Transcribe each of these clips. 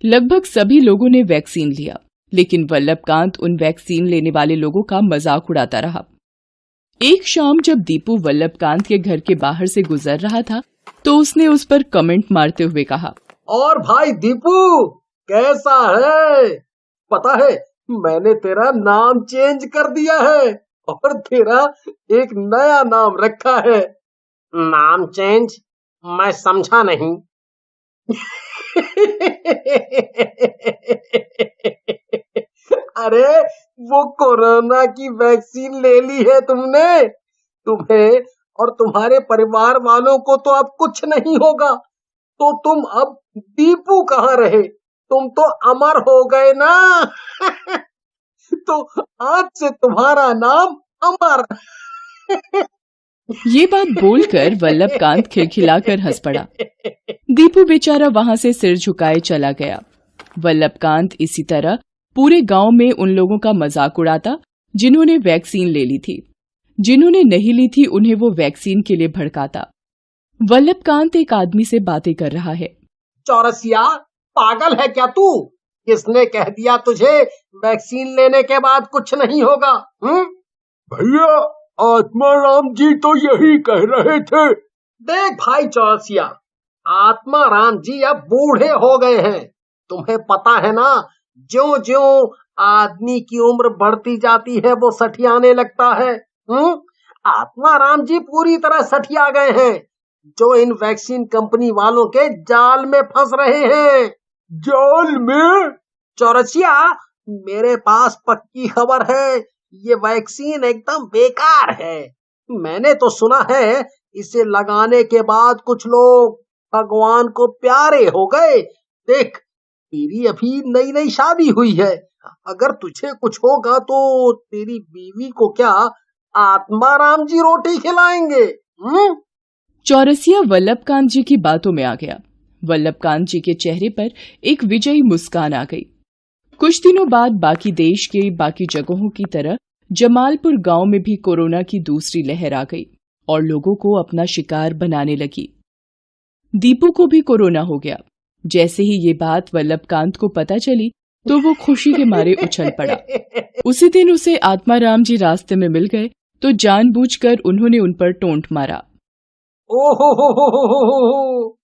लगभग सभी लोगों ने वैक्सीन लिया, लेकिन वल्लभकांत उन वैक्सीन लेने वाले लोगों का मजाक उड़ाता रहा। एक शाम जब दीपू वल्लभकांत के घर के बाहर से गुजर रहा था तो उसने उस पर कमेंट मारते हुए कहा, और भाई दीपू कैसा है? पता है मैंने तेरा नाम चेंज कर दिया है और तेरा एक नया नाम रखा है। नाम चेंज? मैं समझा नहीं। अरे वो कोरोना की वैक्सीन ले ली है तुमने। तुम्हें और तुम्हारे परिवार वालों को तो अब कुछ नहीं होगा, तो तुम अब दीपू कहाँ रहे? तुम तो अमर हो गए ना। तो आज से तुम्हारा नाम अमर। ये बात बोलकर वल्लभकांत खिलखिलाकर हंस पड़ा। दीपू बेचारा वहां से सिर झुकाए चला गया। वल्लभकांत इसी तरह पूरे गांव में उन लोगों का मजाक उड़ाता जिन्होंने वैक्सीन ले ली थी। जिन्होंने नहीं ली थी उन्हें वो वैक्सीन के लिए भड़काता। वल्लभकांत एक आदमी से बातें कर रहा है। चौरसिया, पागल है क्या तू? किसने कह दिया तुझे वैक्सीन लेने के बाद कुछ नहीं होगा? भैया, आत्माराम जी तो यही कह रहे थे। देख भाई चौरसिया, आत्माराम जी अब बूढ़े हो गए हैं। तुम्हें पता है ना, ज्यों ज्यों आदमी की उम्र बढ़ती जाती है वो सठियाने लगता है। आत्माराम जी पूरी तरह सठिया गए हैं, जो इन वैक्सीन कंपनी वालों के जाल में फंस रहे हैं। जाल में? चौरसिया, मेरे पास पक्की खबर है, ये वैक्सीन एकदम बेकार है। मैंने तो सुना है इसे लगाने के बाद कुछ लोग भगवान को प्यारे हो गए। देख, तेरी अभी नई नई शादी हुई है, अगर तुझे कुछ होगा तो तेरी बीवी को क्या आत्माराम जी रोटी खिलाएंगे? चौरसिया वल्लभकांत जी की बातों में आ गया। वल्लभकांत जी के चेहरे पर एक विजयी मुस्कान आ गई। कुछ दिनों बाद बाकी देश के बाकी जगहों की तरह जमालपुर गांव में भी कोरोना की दूसरी लहर आ गई और लोगों को अपना शिकार बनाने लगी। दीपू को भी कोरोना हो गया। जैसे ही ये बात वल्लभकांत को पता चली तो वो खुशी के मारे उछल पड़ा। उसी दिन उसे आत्माराम जी रास्ते में मिल गए तो जानबूझकर उन्होंने उन पर टोंट मारा। ओहो,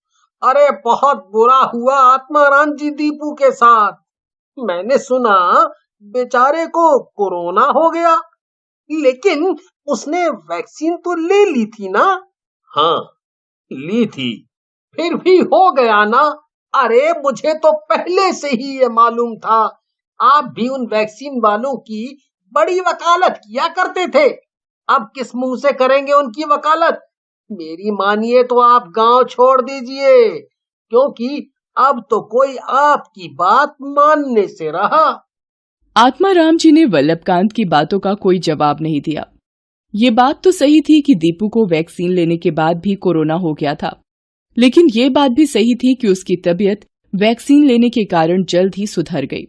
अरे बहुत बुरा हुआ आत्माराम जी दीपू के साथ। मैंने सुना बेचारे को कोरोना हो गया, लेकिन उसने वैक्सीन तो ले ली थी ना? हाँ, ली थी, फिर भी हो गया ना। अरे मुझे तो पहले से ही ये मालूम था। आप भी उन वैक्सीन वालों की बड़ी वकालत किया करते थे। अब किस मुंह से करेंगे उनकी वकालत? मेरी मानिए तो आप गांव छोड़ दीजिए, क्योंकि अब तो कोई आपकी बात मानने से रहा। आत्माराम जी ने वल्लभकांत की बातों का कोई जवाब नहीं दिया। ये बात तो सही थी कि दीपू को वैक्सीन लेने के बाद भी कोरोना हो गया था, लेकिन ये बात भी सही थी कि उसकी तबीयत वैक्सीन लेने के कारण जल्द ही सुधर गई।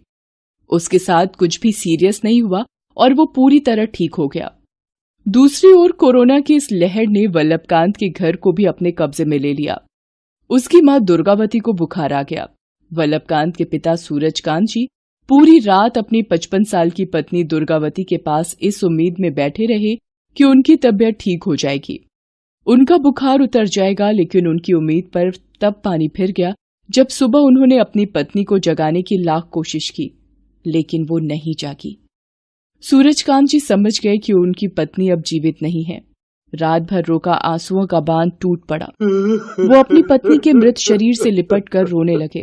उसके साथ कुछ भी सीरियस नहीं हुआ और वो पूरी तरह ठीक हो गया। दूसरी ओर कोरोना की इस लहर ने वल्लभकांत के घर को भी अपने कब्जे में ले लिया। उसकी मां दुर्गावती को बुखार आ गया। वल्लभकांत के पिता सूरजकांत जी पूरी रात अपनी 55 साल की पत्नी दुर्गावती के पास इस उम्मीद में बैठे रहे कि उनकी तबीयत ठीक हो जाएगी, उनका बुखार उतर जाएगा। लेकिन उनकी उम्मीद पर तब पानी फिर गया जब सुबह उन्होंने अपनी पत्नी को जगाने की लाख कोशिश की, लेकिन वो नहीं जागी। सूरजकांत जी समझ गए कि उनकी पत्नी अब जीवित नहीं है। रात भर रोका आंसुओं का बांध टूट पड़ा। वो अपनी पत्नी के मृत शरीर से लिपट कर रोने लगे।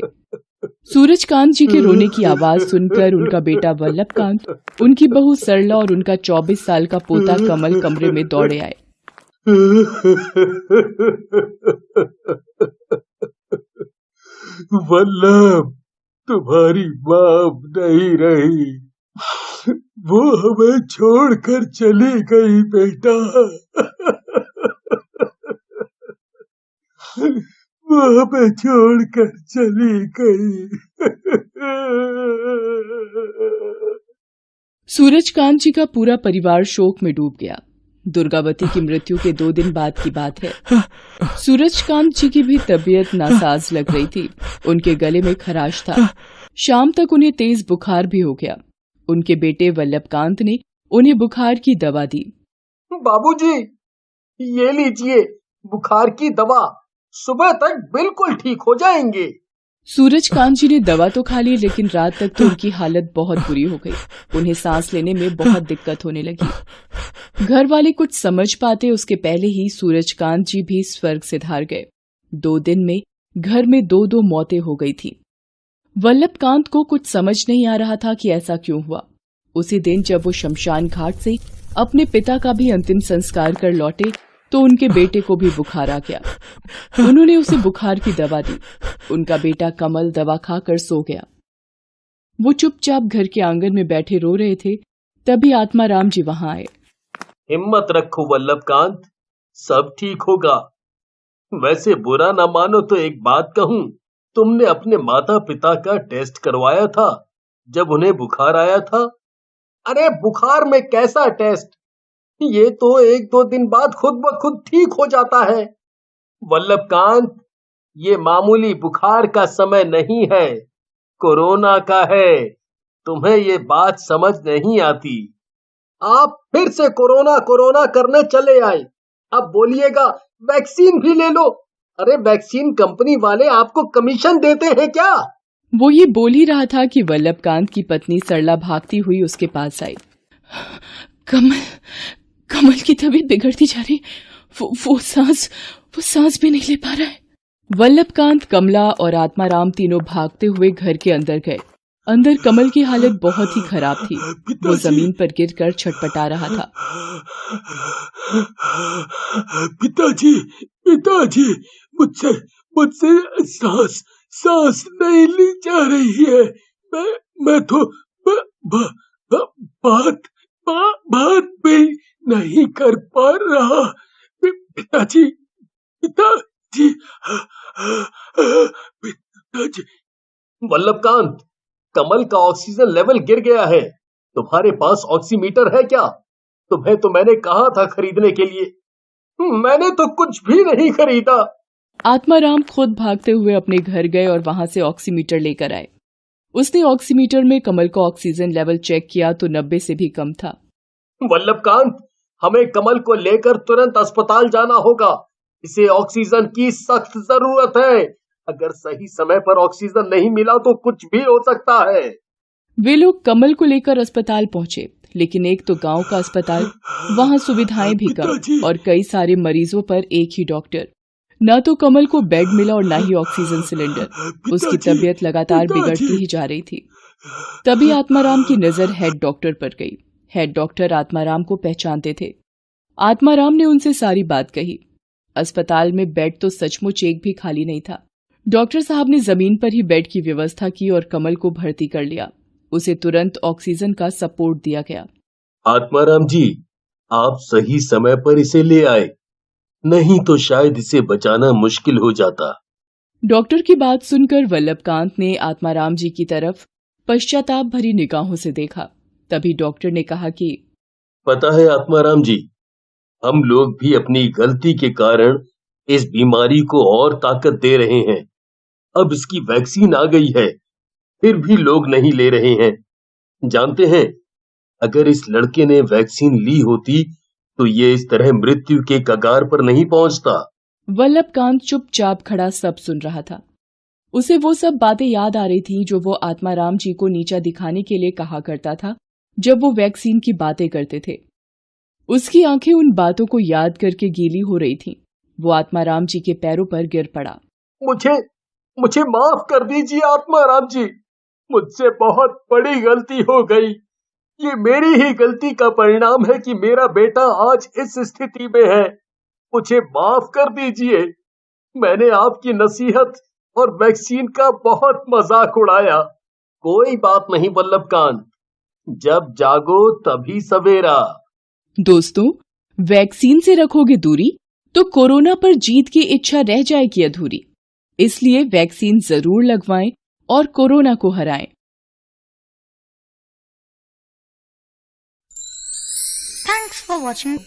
सूरजकांत जी के रोने की आवाज सुनकर उनका बेटा वल्लभकांत, उनकी बहू सरला और उनका 24 साल का पोता कमल कमरे में दौड़े आए। वल्लभ, तुम्हारी मां नहीं रही, वो हमें छोड़कर चली गई बेटा। वो हमें छोड़कर चली गई। सूरजकांत जी का पूरा परिवार शोक में डूब गया। दुर्गावती की मृत्यु के 2 दिन बाद की बात है। सूरजकांत जी की भी तबीयत नासाज लग रही थी। उनके गले में खराश था। शाम तक उन्हें तेज बुखार भी हो गया। उनके बेटे वल्लभकांत ने उन्हें बुखार की दवा दी। बाबूजी, ये लीजिए बुखार की दवा, सुबह तक बिल्कुल ठीक हो जाएंगे। सूरजकांत जी ने दवा तो खा ली, लेकिन रात तक तो उनकी हालत बहुत बुरी हो गई। उन्हें सांस लेने में बहुत दिक्कत होने लगी। घर वाले कुछ समझ पाते उसके पहले ही सूरजकांत जी भी स्वर्ग सिधार गए। 2 दिन में घर में 2 मौतें हो गई थी। वल्लभकांत को कुछ समझ नहीं आ रहा था कि ऐसा क्यों हुआ। उसी दिन जब वो शमशान घाट से अपने पिता का भी अंतिम संस्कार कर लौटे तो उनके बेटे को भी बुखार आ गया। उन्होंने उसे बुखार की दवा दी। उनका बेटा कमल दवा खाकर सो गया। वो चुपचाप घर के आंगन में बैठे रो रहे थे, तभी आत्माराम जी वहां आए। हिम्मत रखो वल्लभकांत, सब ठीक होगा। वैसे बुरा ना मानो तो एक बात कहूं, तुमने अपने माता पिता का टेस्ट करवाया था जब उन्हें बुखार आया था? अरे बुखार में कैसा टेस्ट, ये तो 1-2 दिन बाद खुद ब खुद ठीक हो जाता है। वल्लभकांत, ये मामूली बुखार का समय नहीं है, कोरोना का है। तुम्हें ये बात समझ नहीं आती। आप फिर से कोरोना कोरोना करने चले आए। अब बोलिएगा वैक्सीन भी ले लो। अरे वैक्सीन कंपनी वाले आपको कमीशन देते हैं क्या? वो ये बोल ही रहा था कि वल्लभकांत की पत्नी सरला भागती हुई उसके पास आई। कमल की तबीयत बिगड़ती जा रही, वो सांस भी नहीं ले पा रहा है। वल्लभकांत, कमला और आत्माराम तीनों भागते हुए घर के अंदर गए। अंदर कमल की हालत बहुत ही खराब थी। वो जमीन पर गिरकर छटपटा रहा था। पिताजी, मुझसे सांस नहीं ली जा रही है। मैं तो बात भी नहीं कर पा रहा। पिताजी। वल्लभकांत, कमल का ऑक्सीजन लेवल गिर गया है। तुम्हारे पास ऑक्सीमीटर है क्या? तुम्हें तो मैंने कहा था खरीदने के लिए। मैंने तो कुछ भी नहीं खरीदा। आत्माराम खुद भागते हुए अपने घर गए और वहां से ऑक्सीमीटर लेकर आए। उसने ऑक्सीमीटर में कमल का ऑक्सीजन लेवल चेक किया तो 90 से भी कम था। वल्लभकांत, हमें कमल को लेकर तुरंत अस्पताल जाना होगा। इसे ऑक्सीजन की सख्त जरूरत है। अगर सही समय पर ऑक्सीजन नहीं मिला तो कुछ भी हो सकता है। वे लोग कमल को लेकर अस्पताल पहुंचे, लेकिन एक तो गांव का अस्पताल, वहां सुविधाएं भी कम और कई सारे मरीजों पर एक ही डॉक्टर। न तो कमल को बेड मिला और न ही ऑक्सीजन सिलेंडर। उसकी तबीयत लगातार बिगड़ती ही जा रही थी। तभी आत्माराम की नजर हेड डॉक्टर पर गई। हेड डॉक्टर आत्माराम को पहचानते थे। आत्माराम ने उनसे सारी बात कही। अस्पताल में बेड तो सचमुच एक भी खाली नहीं था। डॉक्टर साहब ने जमीन पर ही बेड की व्यवस्था की और कमल को भर्ती कर लिया। उसे तुरंत ऑक्सीजन का सपोर्ट दिया गया। आत्माराम जी, आप सही समय पर इसे ले आए, नहीं तो शायद इसे बचाना मुश्किल हो जाता। डॉक्टर की बात सुनकर वल्लभकांत ने आत्माराम जी की तरफ पश्चाताप भरी निगाहों से देखा। तभी डॉक्टर ने कहा कि पता है आत्माराम जी, हम लोग भी अपनी गलती के कारण इस बीमारी को और ताकत दे रहे हैं। अब इसकी वैक्सीन आ गई है, फिर भी लोग नहीं ले रहे हैं। जानते हैं, अगर इस लड़के ने वैक्सीन ली होती तो ये इस तरह मृत्यु के कगार पर नहीं पहुंचता। वल्लभकांत चुपचाप खड़ा सब सुन रहा था। उसे वो सब बातें याद आ रही थीं जो वो आत्माराम जी को नीचा दिखाने के लिए कहा करता था जब वो वैक्सीन की बातें करते थे। उसकी आंखें उन बातों को याद करके गीली हो रही थीं। वो आत्माराम जी के पैरों पर गिर पड़ा। मुझे माफ कर दीजिए आत्माराम जी, मुझसे बहुत बड़ी गलती हो गई। ये मेरी ही गलती का परिणाम है कि मेरा बेटा आज इस स्थिति में है। मुझे माफ कर दीजिए। मैंने आपकी नसीहत और वैक्सीन का बहुत मजाक उड़ाया। कोई बात नहीं वल्लभकांत, जब जागो तभी सवेरा। दोस्तों, वैक्सीन से रखोगे दूरी तो कोरोना पर जीत की इच्छा रह जाएगी अधूरी। इसलिए वैक्सीन जरूर लगवाएं और कोरोना को हराएं। Thanks for watching.